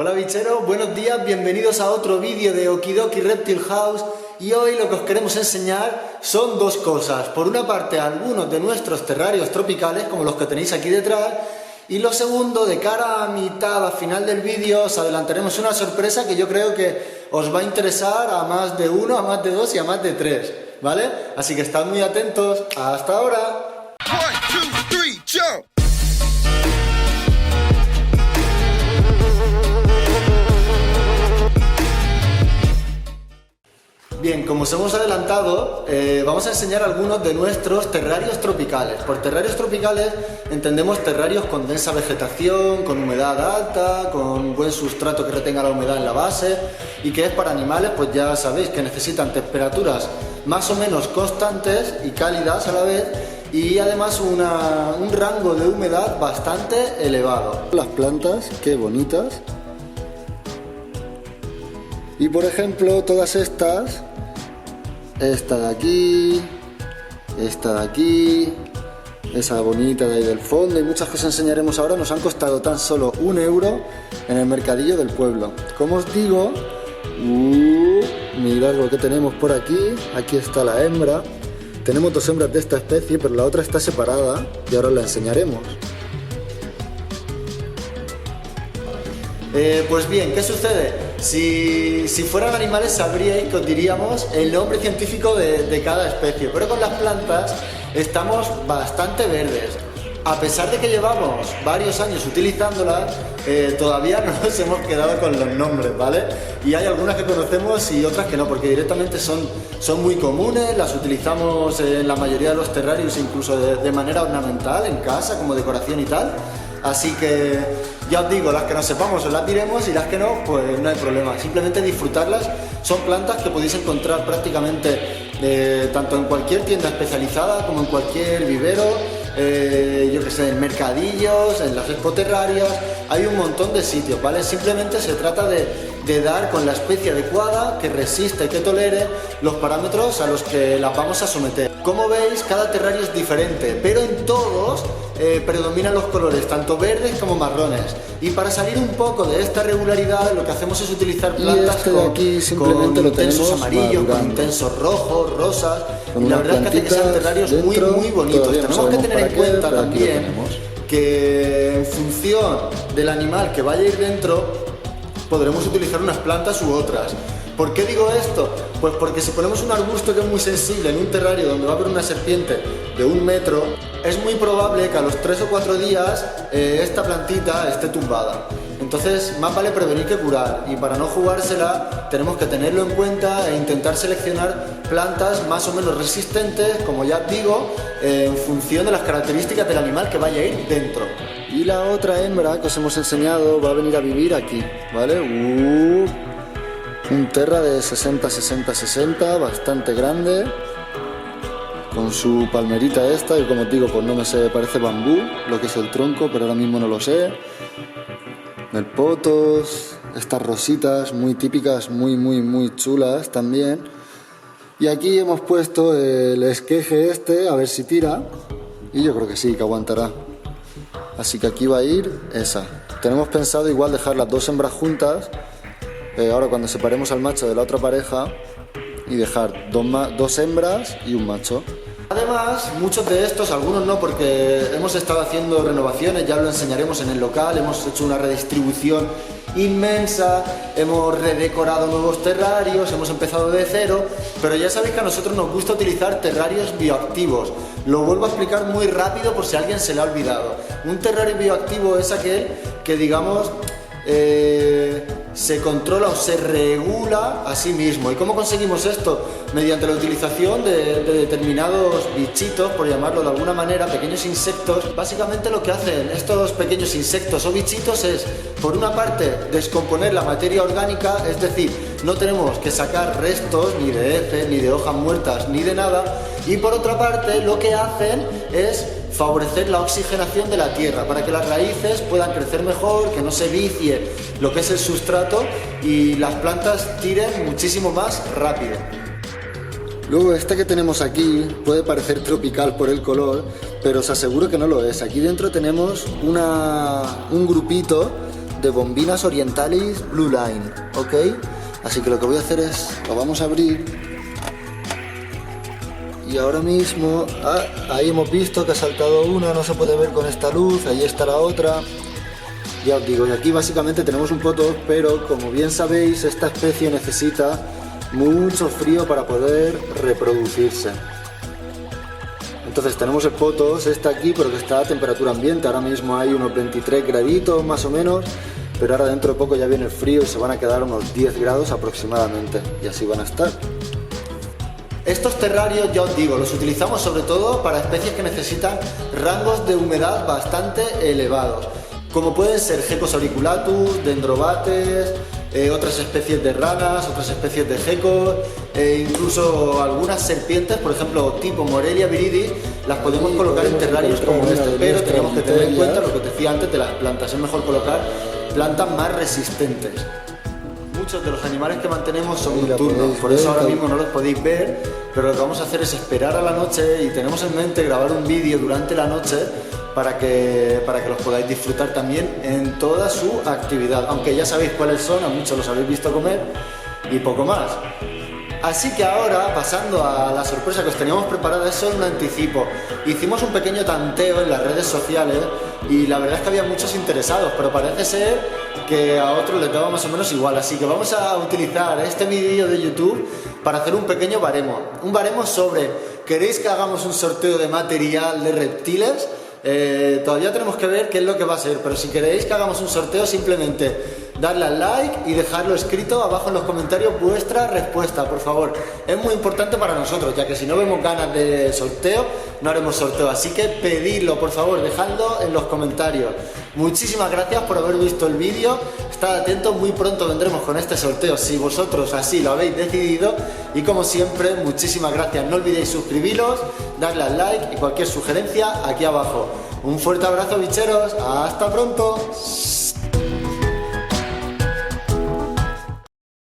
Hola bicheros, buenos días, bienvenidos a otro vídeo de Okidoki Reptile House y hoy lo que os queremos enseñar son dos cosas. Por una parte, algunos de nuestros terrarios tropicales, como los que tenéis aquí detrás, y lo segundo, de cara a mitad, a final del vídeo, os adelantaremos una sorpresa que yo creo que os va a interesar a más de uno, a más de dos y a más de tres, ¿vale? Así que estad muy atentos. ¡Hasta ahora! 1, 2, 3, jump! Bien, como os hemos adelantado, vamos a enseñar algunos de nuestros terrarios tropicales. Por terrarios tropicales entendemos terrarios con densa vegetación, con humedad alta, con buen sustrato que retenga la humedad en la base y que es para animales, pues ya sabéis que necesitan temperaturas más o menos constantes y cálidas a la vez y además un rango de humedad bastante elevado. Las plantas, qué bonitas. Y por ejemplo, todas estas, esta de aquí, esa bonita de ahí del fondo y muchas que os enseñaremos ahora nos han costado tan solo 1 euro en el mercadillo del pueblo. Como os digo, mirad lo que tenemos por aquí, aquí está la hembra. Tenemos 2 hembras de esta especie, pero la otra está separada y ahora la enseñaremos. Pues bien, ¿qué sucede? Si fueran animales sabríais que os diríamos el nombre científico de cada especie, pero con las plantas estamos bastante verdes. A pesar de que llevamos varios años utilizándolas, todavía no nos hemos quedado con los nombres, ¿vale? Y hay algunas que conocemos y otras que no, porque directamente son muy comunes, las utilizamos en la mayoría de los terrarios, incluso de manera ornamental, en casa, como decoración y tal. Así que ya os digo, las que no sepamos os las diremos y las que no, pues no hay problema. Simplemente disfrutarlas. Son plantas que podéis encontrar prácticamente tanto en cualquier tienda especializada como en cualquier vivero, yo que sé, en mercadillos, en las expoterrarias. Hay un montón de sitios, ¿vale? Simplemente se trata de dar con la especie adecuada que resista y que tolere los parámetros a los que las vamos a someter. Como veis, cada terrario es diferente, pero en todos predominan los colores, tanto verdes como marrones. Y para salir un poco de esta regularidad, lo que hacemos es utilizar plantas con intensos amarillos, con intensos rojos, rosas. Y la verdad es que hace que sean terrarios muy bonitos. Tenemos que tener en cuenta también que en función del animal que vaya a ir dentro, podremos utilizar unas plantas u otras. ¿Por qué digo esto? Pues porque si ponemos un arbusto que es muy sensible en un terrario donde va a haber una serpiente de 1 metro, es muy probable que a los 3 o 4 días esta plantita esté tumbada. Entonces, más vale prevenir que curar, y para no jugársela tenemos que tenerlo en cuenta e intentar seleccionar plantas más o menos resistentes, como ya digo, en función de las características del animal que vaya a ir dentro. Y la otra hembra que os hemos enseñado va a venir a vivir aquí, ¿vale? Un terra de 60-60-60, bastante grande, con su palmerita esta, y como os digo, pues no me sé, parece bambú, lo que es el tronco, pero ahora mismo no lo sé. Melpotos, estas rositas muy típicas, muy chulas también. Y aquí hemos puesto el esqueje este, a ver si tira, y yo creo que sí, que aguantará. Así que aquí va a ir esa. Tenemos pensado igual dejar las 2 hembras juntas, ahora cuando separemos al macho de la otra pareja, y dejar 2 hembras y un macho. Además, muchos de estos, algunos no, porque hemos estado haciendo renovaciones, ya lo enseñaremos en el local, hemos hecho una redistribución inmensa, hemos redecorado nuevos terrarios, hemos empezado de cero, pero ya sabéis que a nosotros nos gusta utilizar terrarios bioactivos. Lo vuelvo a explicar muy rápido por si a alguien se le ha olvidado. Un terrario bioactivo es aquel que, digamos, se controla o se regula a sí mismo. ¿Y cómo conseguimos esto? Mediante la utilización de determinados bichitos, por llamarlo de alguna manera, pequeños insectos. Básicamente lo que hacen estos pequeños insectos o bichitos es, por una parte, descomponer la materia orgánica, es decir, no tenemos que sacar restos ni de heces, ni de hojas muertas, ni de nada, y por otra parte lo que hacen es favorecer la oxigenación de la tierra para que las raíces puedan crecer mejor, que no se vicie lo que es el sustrato y las plantas tiren muchísimo más rápido. Luego este que tenemos aquí puede parecer tropical por el color, pero os aseguro que no lo es. Aquí dentro tenemos un grupito de Bombinas Orientalis Blue Line, ¿ok? Así que lo que voy a hacer es, lo vamos a abrir. Y ahora mismo, ahí hemos visto que ha saltado una, no se puede ver con esta luz, ahí está la otra. Ya os digo, y aquí básicamente tenemos un potos, pero como bien sabéis, esta especie necesita mucho frío para poder reproducirse. Entonces tenemos el potos, está aquí, pero que está a temperatura ambiente. Ahora mismo hay unos 23 graditos más o menos, pero ahora dentro de poco ya viene el frío y se van a quedar unos 10 grados aproximadamente, y así van a estar. Estos terrarios, ya os digo, los utilizamos sobre todo para especies que necesitan rangos de humedad bastante elevados, como pueden ser Geckos auriculatus, Dendrobates, otras especies de ranas, otras especies de geckos, incluso algunas serpientes, por ejemplo tipo Morelia viridis, las podemos colocar en terrarios como este, pero tenemos que tener en cuenta lo que te decía antes de las plantas, es mejor colocar plantas más resistentes. Muchos de los animales que mantenemos son nocturnos, por eso ahora mismo no los podéis ver, pero lo que vamos a hacer es esperar a la noche y tenemos en mente grabar un vídeo durante la noche para que los podáis disfrutar también en toda su actividad, aunque ya sabéis cuáles son, a muchos los habéis visto comer y poco más. Así que ahora, pasando a la sorpresa que os teníamos preparada, eso es un anticipo. Hicimos un pequeño tanteo en las redes sociales y la verdad es que había muchos interesados, pero parece ser que a otros les daba más o menos igual. Así que vamos a utilizar este vídeo de YouTube para hacer un pequeño baremo. Un baremo sobre, ¿queréis que hagamos un sorteo de material de reptiles? Todavía tenemos que ver qué es lo que va a ser, pero si queréis que hagamos un sorteo, simplemente darle al like y dejarlo escrito abajo en los comentarios vuestra respuesta, por favor. Es muy importante para nosotros, ya que si no vemos ganas de sorteo, no haremos sorteo. Así que pedidlo, por favor, dejadlo en los comentarios. Muchísimas gracias por haber visto el vídeo. Estad atentos, muy pronto vendremos con este sorteo, si vosotros así lo habéis decidido. Y como siempre, muchísimas gracias. No olvidéis suscribiros, darle al like y cualquier sugerencia aquí abajo. Un fuerte abrazo, bicheros. Hasta pronto.